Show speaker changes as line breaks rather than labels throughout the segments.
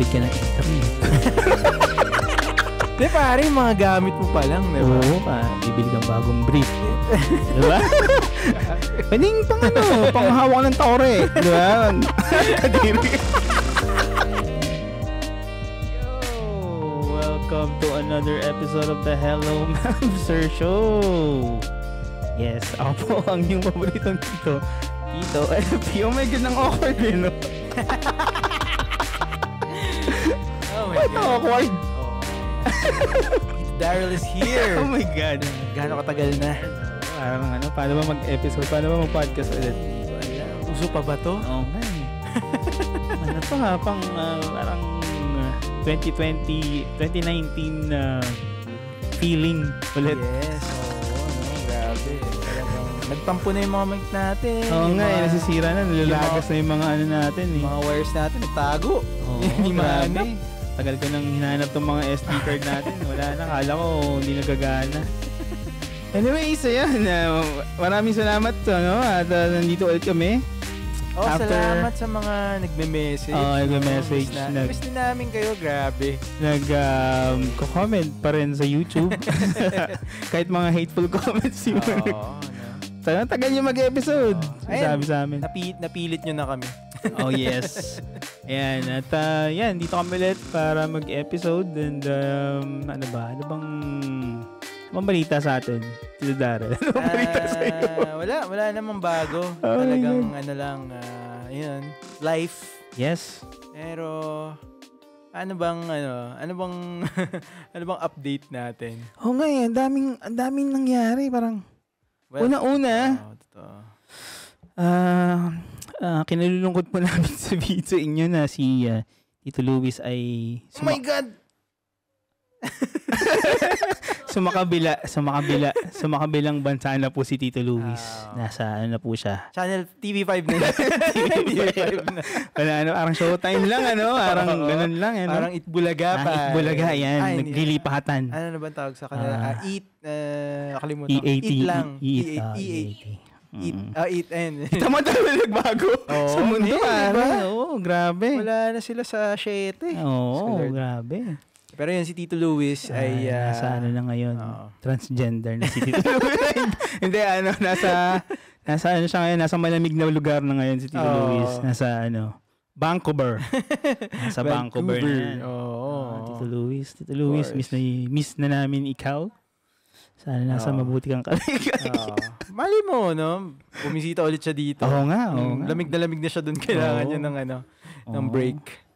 mag-upgrade ka ng E3.
Di pare, mga gamit mo pa lang, diba?
Oo, bibili kang bagong brief. Diba? Pwedeng panghawak ng tore. Diba? Kadiri. Welcome to another episode of the Hello Mavser Show. Yes, ako po ang yung paboritong Tito. LP. Oh my God, nang awkward din, no?
Oh my
Wait,
God.
awkward.
Daryl is here.
Oh my God.
Gaano katagal na?
Parang paano ba mag-episode? Paano ba mag-podcast ulit?
Uso pa ba to?
Oo nga eh. To nga, parang 2020, 2019 feeling ulit.
Yes, grabe. Talagang nagtampo na yung mga mic natin.
Oo nga eh, nasisira na, nilalagas na yung mga natin eh.
Mga wires natin, nagtago.
Hindi mahanap. Tagal ko nang hinahanap tong mga SD card natin. Wala na, kala ko hindi nagagana. Anyway, so yan. Maraming salamat at nandito ulit kami.
Salamat sa mga nagme-message.
Nagme-message.
Miss din namin kayo, grabe.
Nag-comment pa rin sa YouTube. Kahit mga hateful comments yun. Tagal nyo mag-episode. Sabi sa amin.
Napilit nyo na kami.
Oh yes. Ayan. At yan, dito kami ulit para mag-episode. And ano bang balita sa atin? Tito Daryl. Ano bang balita sa iyo?
Wala namang bago. Talagang yun, life.
Yes.
Pero ano bang update natin?
Oo nga eh, ang daming nangyari parang una-una. Kinalulungkot po namin sabihin sa inyo na si Tito Luis ay
oh my God!
Sumakabilang bansa na po si Tito Luis. Nasa na po siya.
Channel TV5 na yun. TV5 na.
Parang showtime lang, parang ganun lang.
Parang Itbulaga pa.
Itbulaga, yan. Naglilipatan.
Ano na ba tawag sa kanila? Nakalimutan.
E80.
Eat lang.
E80.
Eat and.
Tama talaga nagbago sa mundo. Oo, grabe.
Wala na sila sa 7.
Oo, grabe.
Pero yun, si Tito Luis ay
nasa na ngayon. Transgender na si Tito Luis. Hindi, nasa siya ngayon. Nasa malamig na lugar na ngayon si Tito Luis. Nasa Vancouver. Nasa Vancouver na. Tito Luis, miss na namin ikaw. Sana nasa mabuti kang kaligay.
Mali mo, no? Bumisita ulit siya dito.
Oo nga.
Lamig na siya doon. Kailangan niya ng break.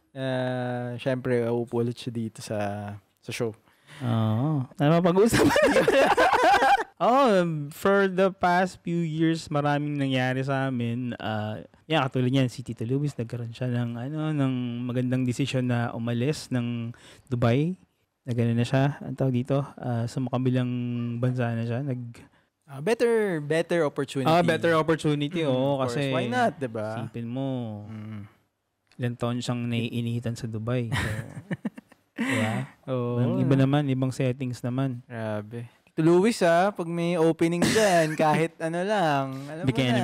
Siyempre, uupo ulit siya dito sa show.
Ano pag-uusapan? For the past few years, maraming nangyari sa amin. Katulad niyan, si Tito Luis, nagkaroon siya ng magandang desisyon na umalis ng Dubai. Gano'n na siya, ang tawag dito, sa makabilang bansa na siya.
Better opportunity.
Better opportunity, kasi
why not, diba?
Sipin mo, ilang taon siyang naiinitan sa Dubai. So, diba? Iba naman, ibang settings naman.
Grabe. Tito Luis, pag may opening dyan, kahit lang, alam mo na.
Bikini.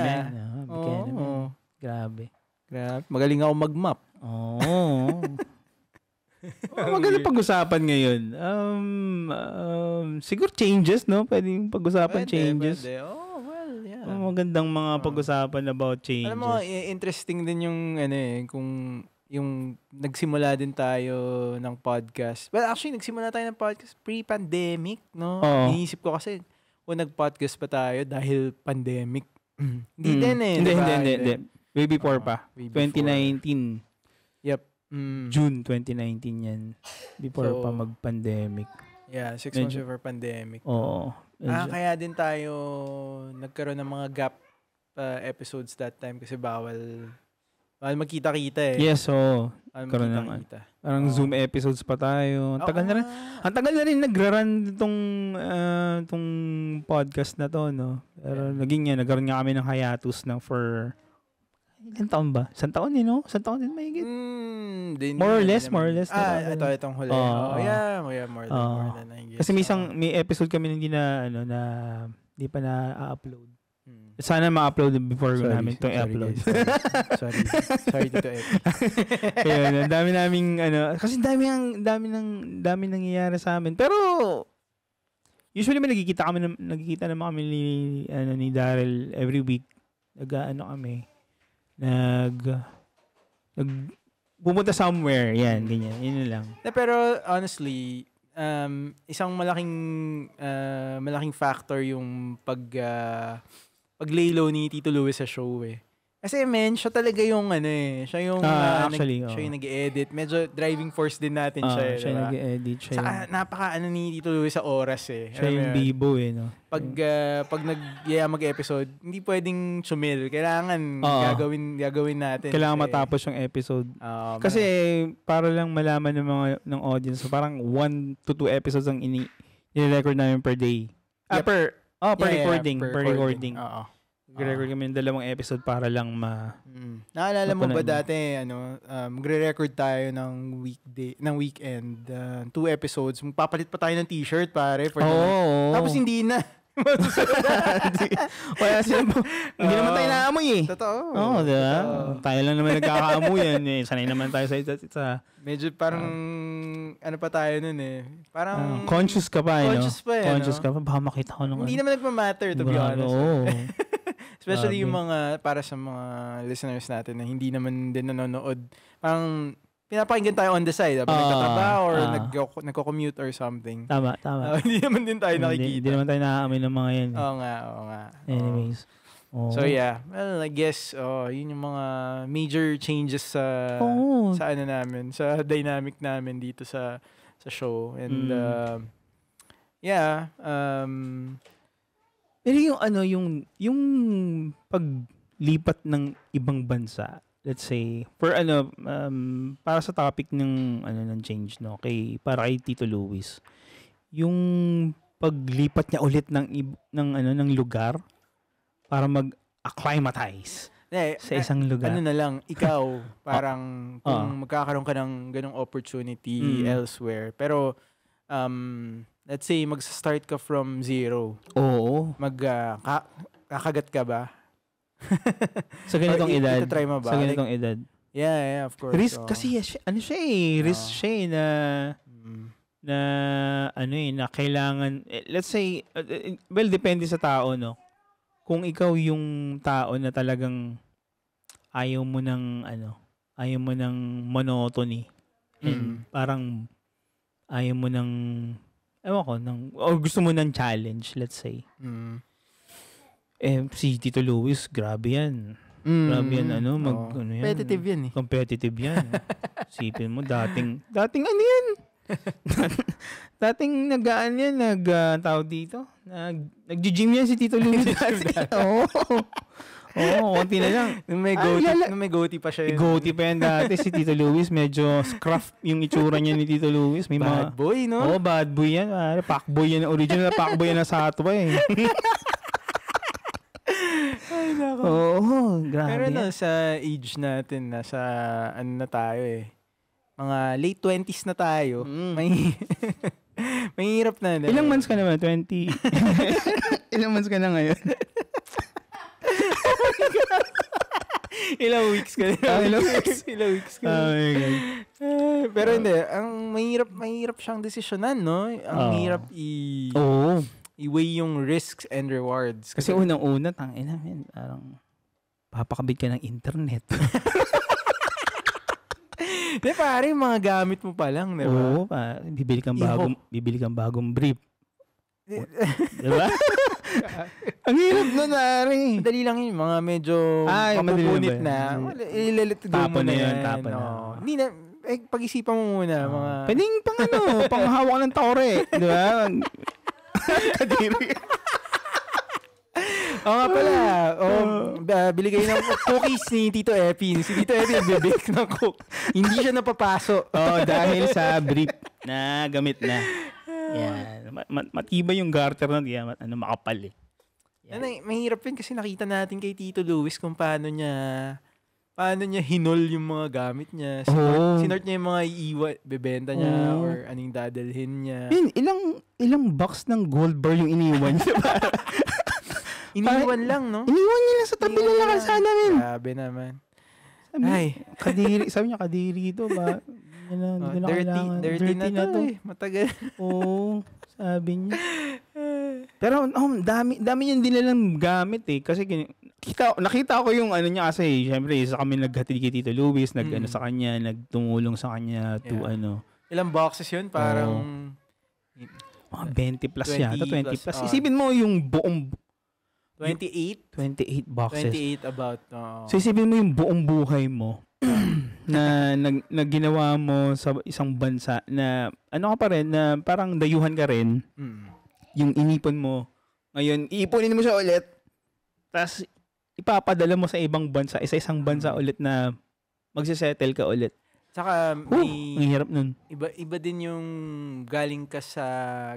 Grabe.
Magaling ako mag-map.
Maganda pag-usapan ngayon. Siguro changes, no? Pwedeng pag-usapan changes.
Pwede. Yeah.
Magandang mga pag-usapan about changes.
Alam mo, interesting din yung kung yung nagsimula din tayo ng podcast. Well, actually, nagsimula tayo ng podcast pre-pandemic, no? Iniisip ko kasi, nag-podcast pa tayo dahil pandemic. Hindi din eh.
Hindi. Way before pa. 2019.
Yep.
June 2019 yan. Before pa mag-pandemic.
Yeah, 6 months before pandemic.
Kaya
din tayo nagkaroon ng mga gap episodes that time kasi bawal magkita-kita eh.
Yes, karoon ng parang Zoom episodes pa tayo. Ang tagal na rin nagra-run itong podcast na to, no? Pero nagkaroon nga kami ng hiatus for ilang taon ba? Isang taon no? Isang taon din mahigit. More or less.
Itong huli. More than
Kasi may episode kami na hindi pa na-upload. Sana ma-upload before namin itong i-upload.
Sorry Tito Epi.
Ayun, dami naming kasi dami nangyayari sa amin. Pero usually nagkikita naman kami ni Daryl every week. Kami. Pumunta somewhere, yan, ganyan. Yun lang.
Pero honestly, isang malaking factor yung pag-lay low ni Tito Luis sa show eh. Kasi siya talaga yung siya yung siya yung nag-edit. Medyo driving force din natin siya.
Siya diba? Nag-edit.
Saka napaka ni Tito Luis sa oras eh.
Siya yung bibo eh, no?
Pag mag-episode, hindi pwedeng chumil. Kailangan gagawin natin.
Kailangan matapos yung episode. Kasi para lang malaman ng audience, parang 1 to 2 episodes ang ini-record namin per day. Per recording.
Oo.
Nag-record kami ng 2 episode para lang
Naalala mo ba dati, magre-record tayo ng weekend, 2 episodes, magpapalit pa tayo ng t-shirt, pare, for the night. Tapos hindi na.
Wala sila hindi naman tayo naamoy eh.
Totoo.
Oo, diba? Tayo lang naman nagkakaamuyan eh. Sanay naman tayo sa isa't isa.
Medyo parang, pa tayo nun eh. Parang,
conscious ka pa eh,
conscious pa eh,
conscious ka pa. Baka makita ko nung
hindi naman nagmamatter, to be honest.
Oo.
Especially yung para sa mga listeners natin na hindi naman din nanonood. Parang, pinapakinggan tayo on the side. Nagtatrabaho or nagko-commute or something.
Tama.
Hindi naman din tayo nakikita.
Hindi naman tayo nakaamin ng mga yan.
Oo nga.
Anyways.
So yeah, well, I guess yun yung mga major changes sa namin, sa dynamic namin dito sa show. And
pero yung paglipat ng ibang bansa, let's say, for para sa topic ng change, no, para kay Tito Luis, yung paglipat niya ulit ng lugar para mag-acclimatize sa isang lugar.
Na lang, ikaw, parang kung magkakaroon ka ng ganong opportunity elsewhere, pero let's say mag-start ka from zero.
Oo.
Kakagat ka ba?
Sa ganitong edad.
Try mo ba?
Sa ganitong edad.
Yeah, of course.
Risk kasi risk siya na kailangan, let's say, well, depende sa tao, no? Kung ikaw yung tao na talagang ayaw mo ng monotony, and parang ayaw mo ng, or gusto mo ng challenge, let's say. Si Tito Luis, grabe yan. Grabe yan,
competitive yan eh.
Competitive yan. Sipin mo, dating yan? Dating tawag dito, nag-gym yan si Tito Luis dati. Oo, konti na lang.
Nung may goatee pa siya yun.
Goatee pa yan dati si Tito Luis. Medyo scruff yung itsura niya ni Tito Luis. May
bad boy, no?
Oo, bad boy yan. Packboy yan. Original packboy yan na sa ato eh.
Ay, nako.
Oo, grabe.
Pero sa age natin, nasa na tayo eh. Mga late 20s na tayo. Mahirap na.
Ilang months ka naman? 20? Ilang months ka na ngayon?
Ilang weeks ka na. Ilang weeks ka na.
Oh my God.
Pero hindi, ang mahirap siyang desisyonan, no? Ang hirap i-weigh yung risks and rewards.
Kasi unang-una, parang papakabit ka ng internet.
Di pare, mga gamit mo pa lang, di ba?
Oo, bibili kang bagong brief. Di ba? Ang hirap nun, Ari.
Madali lang yun, mga medyo mapupunit na. Ilalitigo mo na yan. Hindi na, pag-isipan mo muna.
Pwedeng panghawak ng tore. Di ba? Kadiri.
Oo nga pala. Bili kayo ng cookies ni Tito Epi. Si Tito Epi nagbibake ng cook. Hindi siya napapaso.
Dahil sa brief na gamit na. Yan. Matibay yung garter na diyan. Makapal eh.
Mahirap yun kasi nakita natin kay Tito Luis kung paano niya hinol yung mga gamit niya. Sinort niya yung mga bebenta niya or anong dadalhin niya.
Ilang box ng gold bar yung iniwan niya.
Iniwan lang, no?
Iniwan niya lang sa tabi ng lakasada, men.
Grabe naman.
Sabi niya, kadiri ito ba?
Dirty na to eh. Matagal.
Oo, sabi niya. Pero dami niyan dinilang gamit eh. Kasi nakita ko yung ano niya kasi, syempre, isa kami naghatid kay Tito Luis, nag-ano sa kanya, nagtumulong sa kanya to ano.
Ilang boxes yun? Parang...
mga 20 plus yata, 20 plus. Isipin mo yung buong...
28
boxes.
28 about.
So isipin mo yung buong buhay mo na ginawa mo sa isang bansa na ano ka pa rin, na parang dayuhan ka rin. Yung inipon mo. Ngayon, iipunin mo siya ulit. Tapos ipapadala mo sa ibang bansa, isa-isang bansa ulit na magsisettle ka ulit.
Saka
ang hirap nun.
Iba din yung galing ka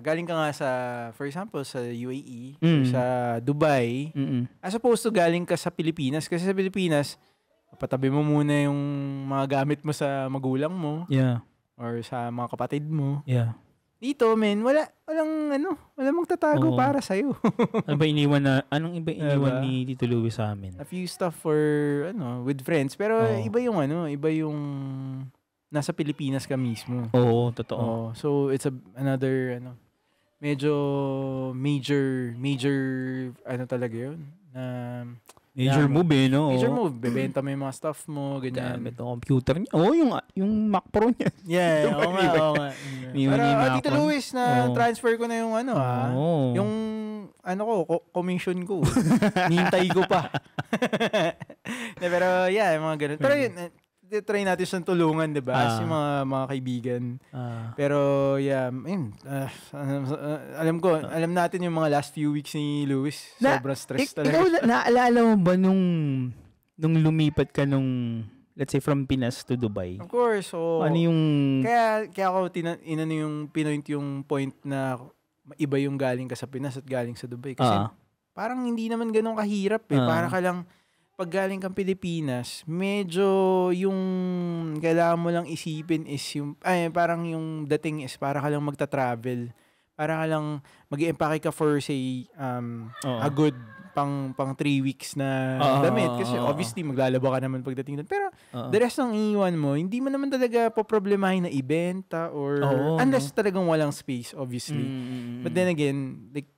nga sa, for example, sa UAE, sa Dubai, as opposed to galing ka sa Pilipinas. Kasi sa Pilipinas, patabi mo muna yung mga gamit mo sa magulang mo.
Yeah.
Or sa mga kapatid mo.
Yeah.
Dito, walang magtatago para sa'yo.
Anong iba iniwan ni Tito Luis sa amin?
A few stuff for, with friends. Pero iba yung nasa Pilipinas ka mismo.
Oo, totoo.
So, it's another, medyo major, talaga yun.
Major move eh, no?
Major move. Bebenta mo yung mga stuff mo, ganyan.
Gamit ang computer niya. Yung Mac Pro niya.
Yeah, oo nga. Pero, Tito Luis, transfer ko na yung yung commission ko. Nintay ko pa. Pero, yeah, mga ganun. Pero yun, try natin siyang tulungan, diba? As yung mga kaibigan. Pero, yeah, alam natin yung mga last few weeks ni Luis. Sobrang stress talaga.
Ikaw, naalala mo ba nung lumipat ka let's say, from Pinas to Dubai?
Of course. So,
ano yung...
Kaya ako, pinoint yung point na iba yung galing ka sa Pinas at galing sa Dubai. Kasi parang hindi naman ganun kahirap eh. Para ka lang... Pag galing kang Pilipinas, medyo yung kailangan mo lang isipin is parang yung dating is para ka lang magta-travel. Para ka lang mag-i-empake ka for say a good pang 3 weeks na damit. Kasi obviously maglalaba ka naman pagdating doon. Pero the rest ng iiwan mo, hindi mo naman talaga poproblemahin na ibenta or unless talagang walang space, obviously. But then again, like,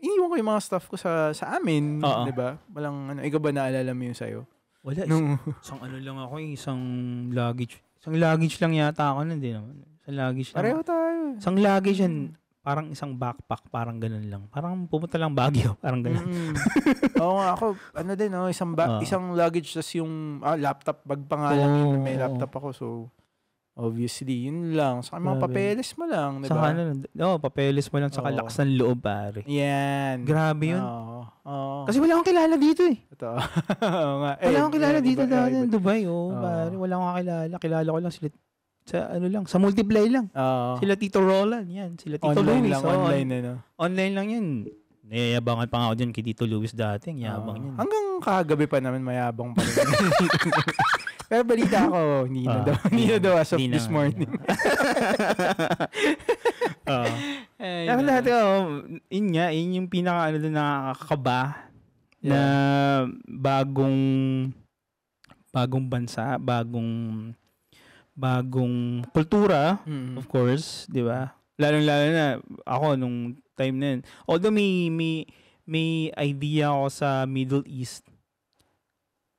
iniwan ko yung mga stuff ko sa amin, di ba? Walang ikaw ba naalala mo yun sa'yo?
Wala. Isang lang ako, isang luggage. Isang luggage lang yata ako, hindi naman. Isang luggage lang.
Pareho tayo.
Isang luggage yan, parang isang backpack, parang ganun lang. Parang pumunta lang Baguio, parang ganun.
Oo nga, ako, isang luggage, tas yung laptop, bag pangalan, may laptop ako, so... Obviously, yun lang. Saka mga papeles mo lang, di ba?
Papeles mo lang, saka lakas ng loob, pare.
Yan.
Grabe yun. Kasi wala akong kilala dito eh.
Totoo.
Wala akong kilala dito dati in Dubai. Pare. Wala akong kilala. Kilala ko lang sila sa Multiply lang. Sila Tito Roland, yan. Sila Tito Luis. Online lang yan. Nayayabangan pa nga ako dyan kay Tito Luis dati. Yabang yan.
Hanggang kagabi pa naman mayabang pa rin. Pero balita ako, hindi na daw as of this morning.
Pero lahat yun yung pinaka nakakakaba na bagong bansa, bagong kultura, of course, di ba? Lalo na ako nung time na yun. Although may idea ako sa Middle East,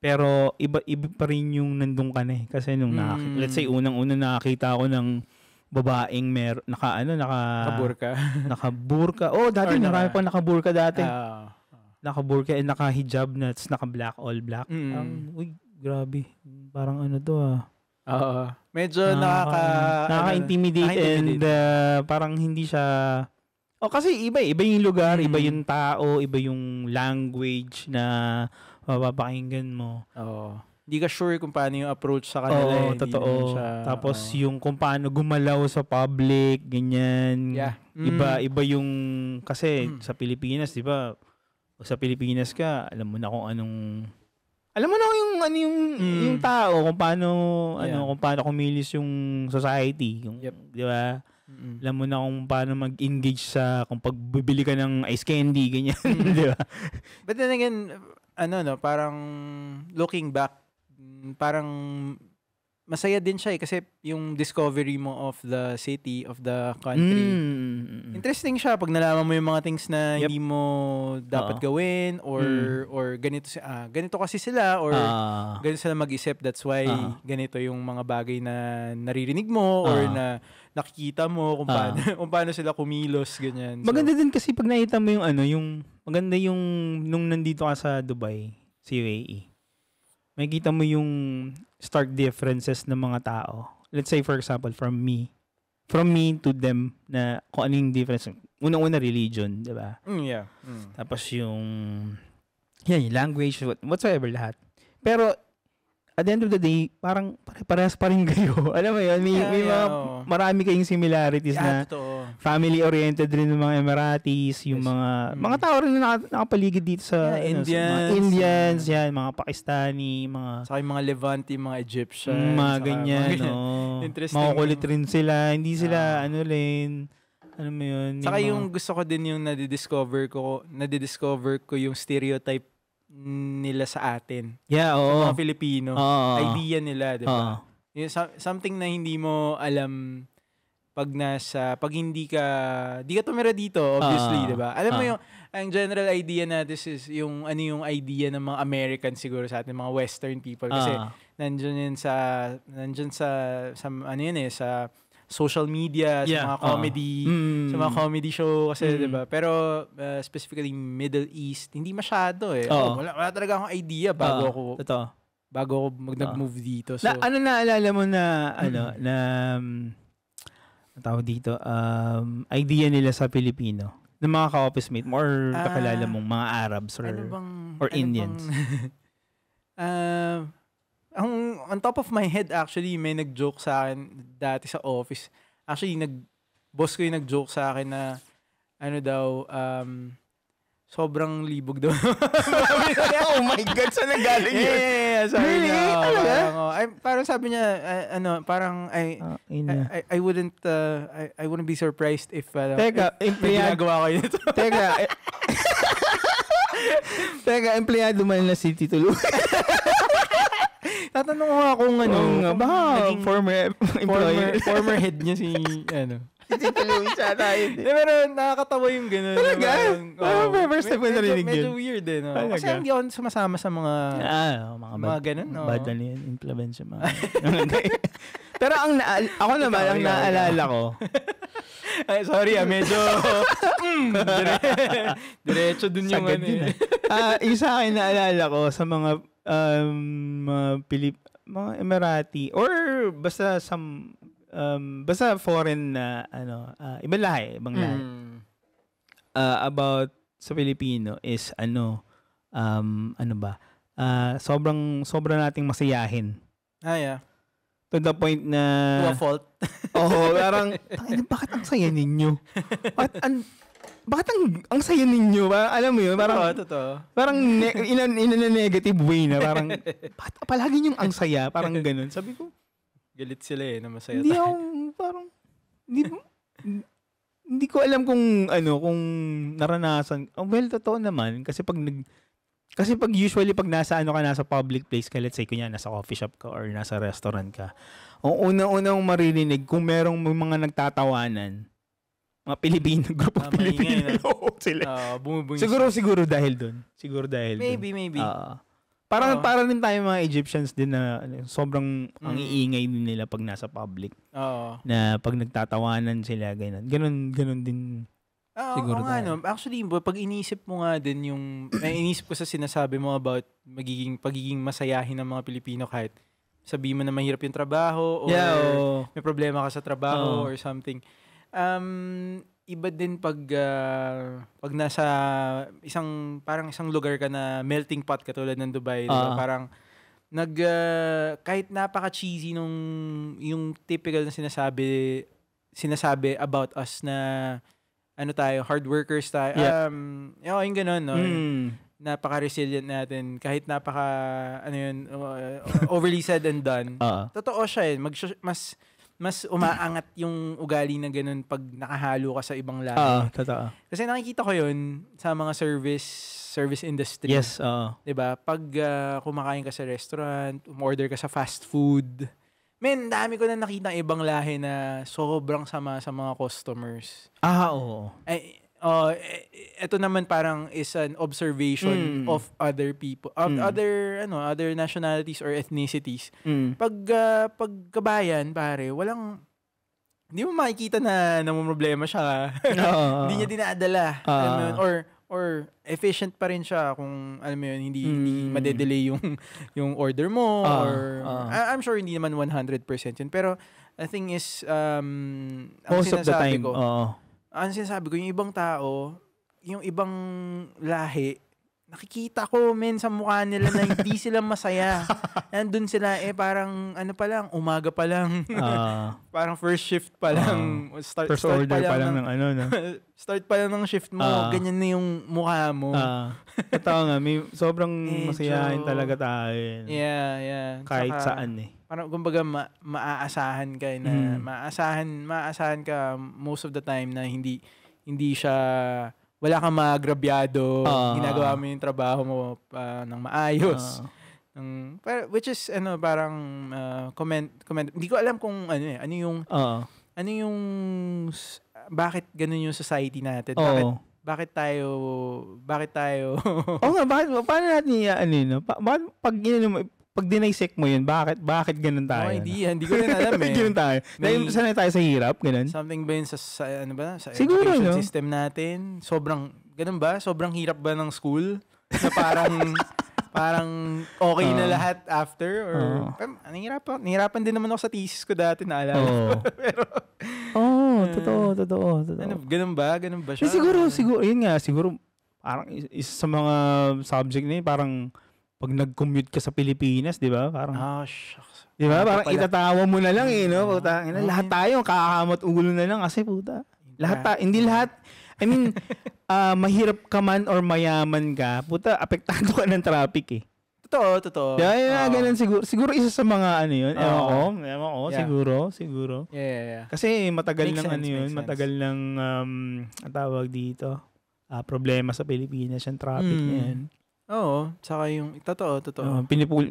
pero iba pa rin yung nandun ka na eh. Kasi nung let's say unang-una nakakita ako ng babaeng
nakaburka.
Nakaburka. Dati marami pa nakaburka dati. Nakaburka and naka-hijab na, naka-black, all black. Uy, grabe. Parang to
medyo
nakaka-intimidate and parang hindi siya... kasi iba yung lugar, iba yung tao, iba yung language na mapapakinggan mo.
Hindi ka sure kung paano yung approach sa kanila.
Totoo. Tapos yung kung paano gumalaw sa public, ganyan.
Yeah.
Iba yung, kasi sa Pilipinas, di ba? Sa Pilipinas ka, alam mo na kung yung tao, kung paano kumilos yung society, di ba? Alam mo na kung paano mag-engage kung pagbibili ka ng ice candy, ganyan. Di ba?
But then again, parang looking back, parang masaya din siya kasi yung discovery mo of the city, of the country. Interesting siya pag nalaman mo yung mga things na hindi mo dapat gawin or ganito kasi sila or ganito sila mag-isip. That's why ganito yung mga bagay na naririnig mo or na nakikita mo kung paano sila kumilos, ganyan.
So, maganda din kasi pag nakita mo yung maganda yung nung nandito ka sa Dubai, sa UAE. Makikita mo yung stark differences ng mga tao. Let's say, for example, from me to them, na kung ano yung difference. Unang-una, religion, di ba?
Yeah.
Tapos yung language, whatsoever, lahat. Pero, at the end of the day, parang parehas pa rin kayo. Alam mo yun, may marami kayong similarities na family-oriented rin ng mga Emiratis, yung mga tao rin na nakapaligid dito sa
Indians,
mga Indians, mga Pakistani,
saka yung mga Levante, mga Egyptians,
mga ganyan, makukulit rin sila, hindi sila, ano mo yun.
Saka yung gusto ko din yung nadidiscover ko yung stereotype nila sa atin.
Yeah,
sa mga Filipino. Idea nila, di ba? Something na hindi mo alam pag hindi ka tumira dito, obviously, di ba? Alam mo ang general idea na this is yung yung idea ng mga American siguro sa atin, mga Western people. Kasi nandiyan sa social media, sa mga comedy, sa mga comedy show kasi, 'di ba? Pero specifically Middle East, hindi masyado eh. Wala talaga akong idea bago ako nag-move dito. So
naalala mo na tawag dito, idea nila sa Pilipino ng mga ka-office mate mo or kakilala mong mga Arabs or Indians?
On top of my head, actually, may nag-joke sa akin dati sa office. Actually, boss ko yung nag-joke sa akin na, sobrang libog daw.
Oh my God, saan nanggaling yun?
Yeah, sabi niya. Parang sabi niya, I wouldn't be surprised if ginagawa ko yun ito.
Teka, empleyado man na si Tito Louie.
Tatanong ko nga kung former head niya si
Tito Louie sa tayo.
Pero nakakatawa yung gano'n.
Talaga? First time ko narinig yun.
Medyo weird eh. No? Kasi hindi ako sumasama sa mga gano'n.
Bad na yun. Implementation. Pero ako naman, ang naalala ko.
Sorry medyo diretso dun yung
yung sa akin naalala ko sa mga mga Emirati or basta basta foreign na ibang lahi. About sa Pilipino is sobrang nating masayahin.
Yeah.
To the point na
to a fault.
Parang bakit ang saya ninyo? Bakit ang saya ninyo? Alam mo yun, parang
totoo.
Parang in a negative way na parang bakit palagi yung ang saya, parang ganun. Sabi ko,
galit sila na masaya
hindi ako, parang hindi ko alam kung naranasan. Well, totoo naman kasi pag usually pag nasa nasa public place ka, let's say kunya nasa coffee shop ka or nasa restaurant ka, ang unang maririnig kung merong mga nagtatawanan, mga Pilipino, grupo Pilipino sila. Siguro dahil doon.
Maybe.
Parang rin tayo mga Egyptians din na sobrang ang iingay din nila pag nasa public. Na pag nagtatawanan sila, ganun din.
Siguro actually, pag inisip mo nga din inisip ko sa sinasabi mo about pagiging masayahin ng mga Pilipino kahit sabihin mo na mahirap yung trabaho or may problema ka sa trabaho or something. Iba din pag nasa isang lugar ka na melting pot katulad ng Dubai, diba? Parang kahit napaka-cheesy yung typical na sinasabi about us na tayo, hard workers tayo. Yung ganun, no? Napaka-resilient natin. Kahit overly said and done. Totoo siya mas mas umaangat yung ugali na ganun pag nakahalo ka sa ibang lahi.
Totoo.
Kasi nakikita ko yun sa mga service industry.
Yes,
'Di ba? Pag kumakain ka sa restaurant, umorder ka sa fast food, dami ko na nakita ibang lahi na sobrang sama sa mga customers.
Oo.
Ito naman parang is an observation of other people, of other nationalities or ethnicities. Pag kabayan, pare, hindi mo makikita na namumroblema siya. Hindi niya dinadala. Or efficient pa rin siya kung alam mo yun, hindi madedelay yung order mo I'm sure hindi naman 100% yun, pero the thing is
most of the time
ang sinasabi ko, yung ibang tao, yung ibang lahi, nakikita ko sa mukha nila na hindi sila masaya. Nandun sila parang pa lang, umaga pa lang. Parang first shift pa lang.
First order pa lang ng
start pa lang ng shift mo, ganyan na yung mukha mo.
Totoo nga, sobrang masayahin talaga tayo.
Yeah.
Kahit saan
Parang kumbaga maaasahan ka na maaasahan ka most of the time na hindi siya, wala kang maagrabyado, ginagawa mo yung trabaho mo ng maayos. Which is parang comment. Hindi ko alam kung ano yung bakit ganun yung society natin. Bakit tayo
nga, paano natin pag dinisect mo yun, bakit ganun tayo?
Hindi ko rin alam
ganun tayo. Sanay tayo sa hirap, ganun.
Something ba yun sa
siguro,
education system natin? Ganun ba? Sobrang hirap ba ng school? Na parang okay na lahat after? Or nahihirapan din naman ako sa thesis ko dati, naalala ko. Pero
totoo.
Ganun ba siya?
Siguro, yun nga, siguro, parang isa sa mga subject na yun, parang pag nag-commute ka sa Pilipinas, di ba? Parang,
shucks.
Di ba? Parang itatawa mo na lang puta. Lahat tayo, kakakamot ulo na lang kasi puta. Hindi lahat. I mean, mahirap ka man or mayaman ka, puta, apektado ka ng traffic
Totoo.
Ganun siguro. Siguro isa sa mga yun. Ewan ko. Siguro.
Yeah.
Kasi matagal
makes
ng
sense,
matagal ng ang tawag dito. Problema sa Pilipinas yung traffic na yan.
Oo, saka yung totoo.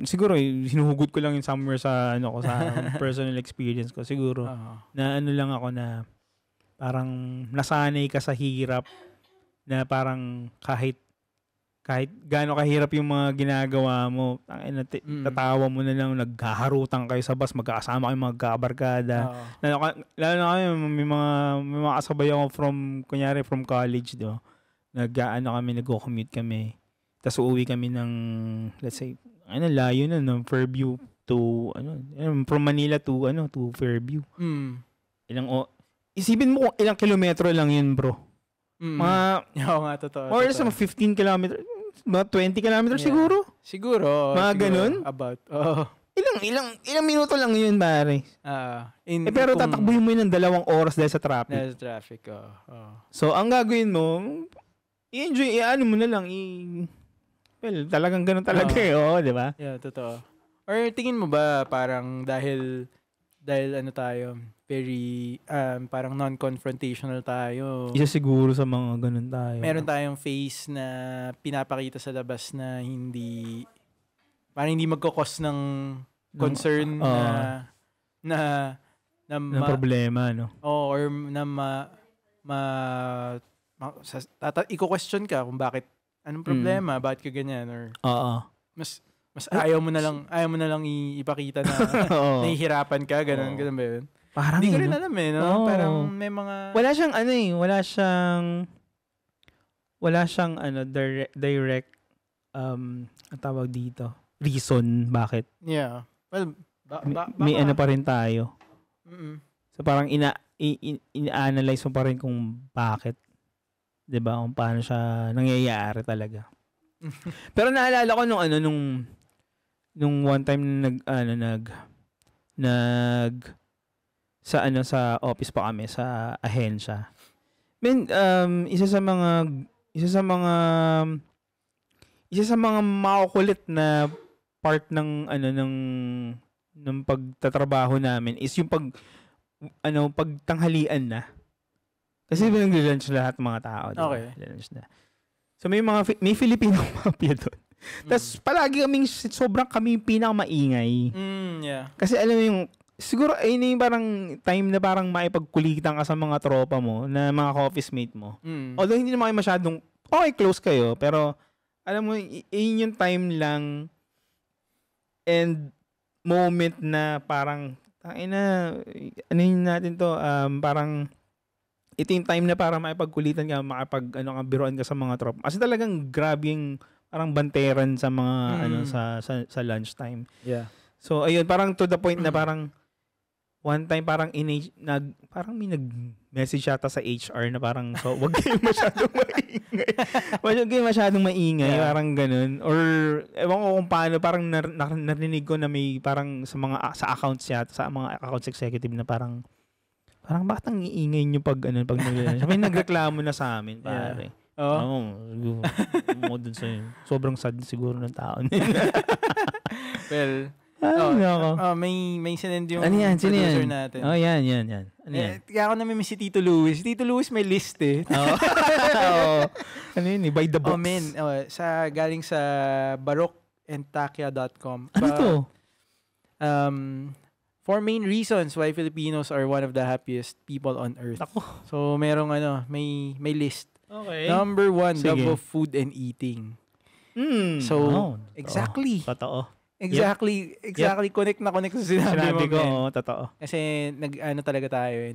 Siguro hinuhugot ko lang yung somewhere sa sa personal experience ko siguro. Na lang ako na parang nasanay ka sa hirap na parang kahit gaano kahirap yung mga ginagawa mo, tatawa mo na lang, naghaharutan kayo sa bus, magkakasama kayo magkabarkada. Lalo na kayo, may mga kasabay ako from college, kami, nag-commute kami. Tapos uuwi kami ng, let's say, layo na, Fairview to, from Manila to Fairview. Isipin mo kung ilang kilometro lang yun, bro.
Totoo.
More or less, 15 kilometers, mga 20 kilometers siguro. Mga ganun?
About,
Ilang minuto lang yun, pare. Pero tatakbuhin mo yun ng 2 oras dahil sa traffic.
Dahil sa traffic,
So, ang gagawin mo, i-enjoy, mo na lang, talagang ganun talaga di ba?
Yeah, totoo. Or tingin mo ba parang dahil tayo, very parang non-confrontational tayo.
Isa siguro sa mga ganun tayo.
Meron tayong face na pinapakita sa labas na parang hindi magkakos ng concern na
problema,
or na i-question ka kung bakit, anong problema, bakit ka ganyan, or mas ayaw mo na lang ipakita na nahihirapan ka, ganun ba yun?
Parang
hindi ko rin alam parang may mga
wala siyang direct ang tawag dito, reason bakit.
Yeah. Well,
may pa rin tayo. So parang ina-analyze mo pa rin kung bakit. 'Di ba? Kung paano siya nangyayari talaga. Pero naalala ko nung one time sa office pa kami sa ahensya. Isa sa mga makukulit na part ng pagtatrabaho namin is yung pag tanghalian na. Kasi nag-lunch lahat ng mga tao. Diba?
Okay.
Lunch na. So may Filipino mafia doon. Tapos palagi sobrang kami pinakamaingay.
Yeah.
Kasi alam mo yung, siguro ayun yung parang time na parang maipagkulitan ka sa mga tropa mo, na mga office mate mo. Although hindi naman kayo masyadong, okay, close kayo, pero alam mo, yun yung time lang and moment na parang, ano yun natin to, parang, ito yung time na para makipagkulitan ka, biruan ka sa mga tropa. Kasi talagang grabe yung parang banteran sa mga sa lunchtime.
Yeah.
So ayun, parang to the point na parang one time parang parang may nag-message yata sa HR na parang wag kayo masyadong maingay. Wag kayo masyadong maingay, parang ganun. Or ewan ko kung paano, parang narinig ko na may parang sa accounts yata, sa mga accounts executive na parang bakit ang iingay nyo pag nag-lunch? May nagreklamo na sa amin, pare. Dun sa sobrang sad siguro ng tao.
Well, may sinend yung producer natin.
Oh, yan. Ano yan?
Kaya ako namimiss si Tito Luis. Si Tito Luis may list eh.
Ano yun? By the books.
Galing sa barokandtakya.com.
Ano to?
4 main reasons why Filipinos are one of the happiest people on earth.
Ako.
So, merong may list.
Okay.
Number 1, love of food and eating. So, exactly.
Totoo.
Exactly. Yep. Connect sa sinabi
ko. Totoo.
Kasi talaga tayo eh.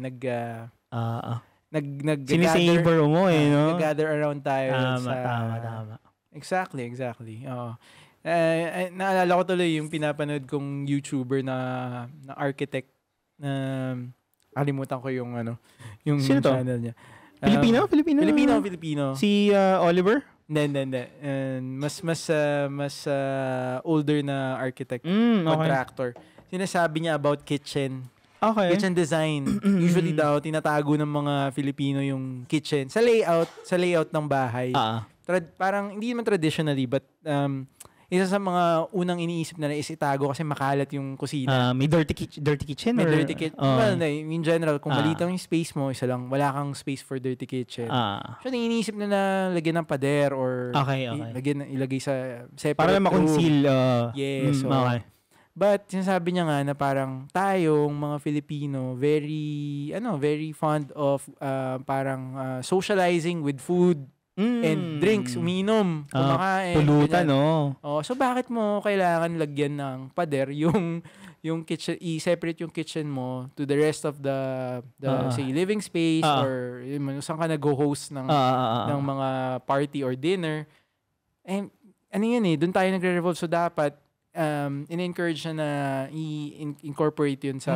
Sinisavor mo eh, no?
Nag-gather around tayo.
Tama.
Exactly. Oo. Naalala ko tuloy yung pinapanood kong YouTuber na architect na kalimutan ko yung
Sino to?
channel niya. Filipino.
Si Oliver?
Hindi. Mas older na architect, contractor. Sinasabi niya about kitchen.
Okay.
Kitchen design. Usually daw tinatago ng mga Filipino yung kitchen sa layout ng bahay. Parang hindi naman traditionally, but isa sa mga unang iniisip na is itago kasi makalat yung kusina.
May dirty kitchen?
May dirty kitchen. Well, in general, kung maliit yung space mo, isa lang, wala kang space for dirty kitchen. So, iniisip na lagyan ng pader or ilagay sa separate
para lang makonceal.
Yes. Okay. But, sinasabi niya nga na parang tayong mga Filipino, very fond of socializing with food. And drinks, uminom, kumakain.
Pulutan, no?
So bakit mo kailangan lagyan ng pader yung kitchen, i-separate yung kitchen mo to the rest of the say living space or saan ka nag-host ng mga party or dinner. And doon tayo nagre-revolve, so dapat in-encourage na i-incorporate yun sa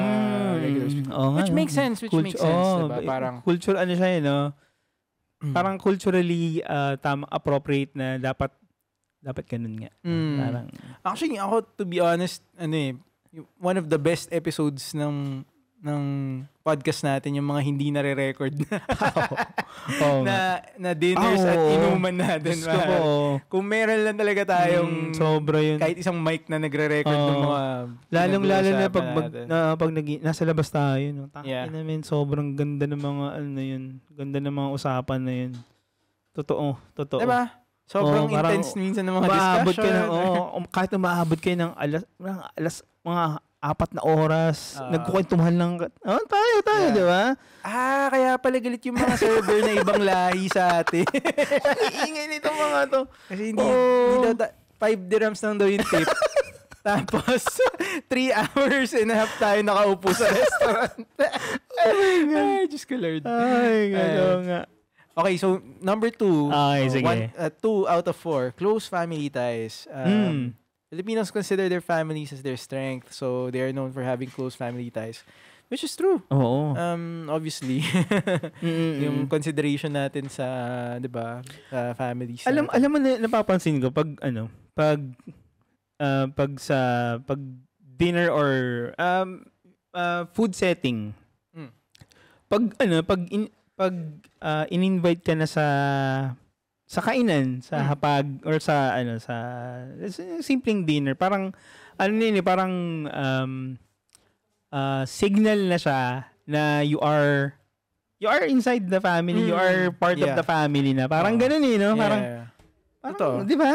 regular space. Which makes sense, diba? Parang
culture siya, no? Parang culturally appropriate na dapat ganun nga. Parang
actually ako, to be honest, one of the best episodes ng podcast natin yung mga hindi nare-record na dinners at inuman natin. Kung meron lang talaga tayong
sobra yun.
Kahit isang mic na nagre-record ng mga
lalong-lalo na pag nasa labas tayo, no? Namin sobrang ganda ng mga ganda ng mga usapan na yun. Totoo.
Diba? Sobrang intense minsan ng mga discussion.
Kahit umaabot kayo ng alas mga 4 na oras, nagkukwentuhan lang. Tayo, di ba?
Kaya pala galit yung mga server na ibang lahi sa atin.
Iingay nito mga to.
Kasi hindi daw 5 dirhams lang daw yung tip. Tapos, 3 hours and a half tayo nakaupo sa restaurant. Ay, Diyos ko Lord.
Ay, gano'n nga.
Okay, so number 2.
Okay, sige.
2 out of 4. Close family ties. Filipinos consider their families as their strength, so they are known for having close family ties, which is true.
Oo.
Obviously, yung consideration natin sa, 'di ba, sa families.
Alam mo na napapansin ko pag pag dinner or food setting. Pag in-invite ka na sa kainan, sa hapag or sa simpleng dinner, parang parang signal na siya na you are inside the family, you are part of the family na. Parang ganun no? Parang, di ba?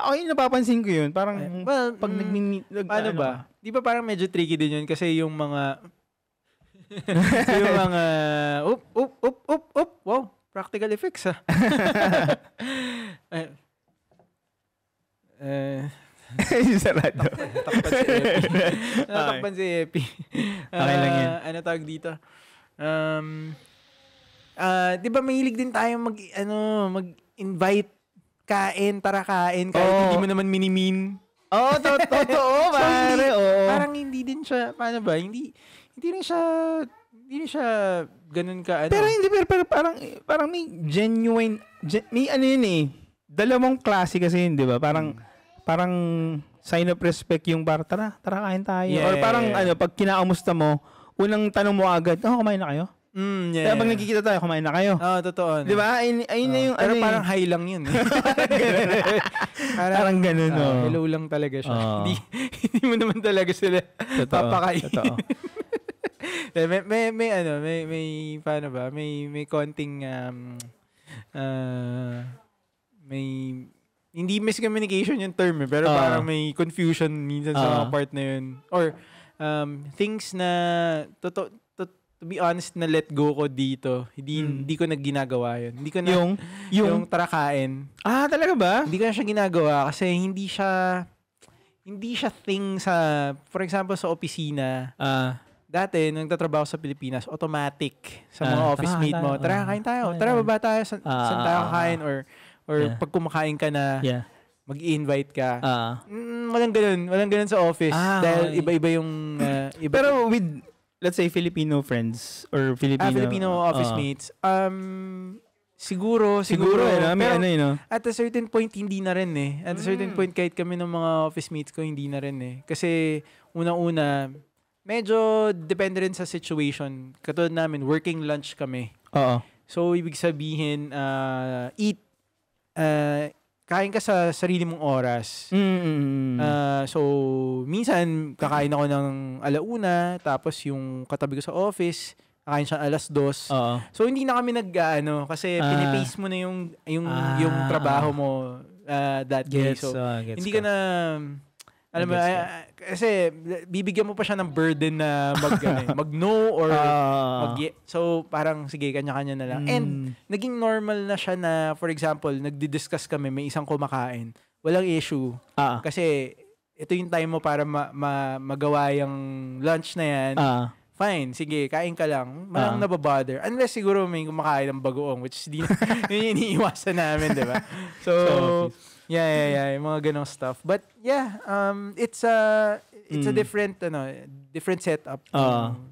Ako yung napapansin ko yun. Parang, pag
paano ba? Di ba parang medyo tricky din yun? Kasi yung mga, yung mga, wow, practical effects
sarado.
Natakpan si Epi.
Okay lang yan.
Ano tawag dito? Di ba mahilig din tayo mag-invite tara kain, kahit hindi mo naman minimin.
Totoo, pare.
Parang hindi din siya, paano ba? Hindi rin siya ganun ka,
Pero hindi, pero parang may genuine, may ano yun dalawang klase kasi yun, di ba? Parang sign of respect yung tara kain tayo. Or parang pag kinakamusta mo, unang tanong mo agad, kumain na kayo? Kaya pag nagkikita tayo, kumain na kayo.
Totoo.
Di ba? Ayun na yung
pero parang high lang yun.
Parang ganun,
hello lang talaga siya. Hindi mo naman talaga sila papakain. Totoo. may paano ba? May konting may hindi miscommunication yung term pero parang may confusion minsan sa mga part na yun. Or things na to be honest na let go ko dito. Hindi ko ginagawa yun. Hindi ko na yung tara kain.
Talaga ba?
Hindi ko na siya ginagawa kasi hindi siya thing sa, for example, sa opisina. Dati, nung nagtatrabaho sa Pilipinas, automatic sa mga office mate mo. Tara, kain tayo. Tara, baba tayo. Saan tayo kakain? Or pag kumakain ka na, mag-i-invite ka. Walang ganun sa office. Dahil iba-iba yung...
Pero with, let's say, Filipino friends or
Filipino office mates, siguro
may
at a certain point, hindi na rin At a certain point, kahit kami ng mga office mates ko, hindi na rin Kasi, unang-una, medyo depende rin sa situation. Katulad namin, working lunch kami. So, ibig sabihin, kain ka sa sarili mong oras. So, minsan, kakain ako ng 1:00, tapos yung katabi ko sa office, kakain siya 2:00. So, hindi na kami kasi pinipace mo na yung trabaho mo that day. So, hindi ka na... Alam mo, kasi bibigyan mo pa siya ng burden na mag-no or so parang sige, kanya-kanya na lang. And naging normal na siya na, for example, nagdi-discuss kami, may isang kumakain. Walang issue. Kasi ito yung time mo para magawa yung lunch na yan. Fine, sige, kain ka lang. Walang nababother. Unless siguro may kumakain ng bagoong, which yun yung iniiwasan namin, di ba? So yeah, yung mga ganong stuff. But yeah, it's a different setup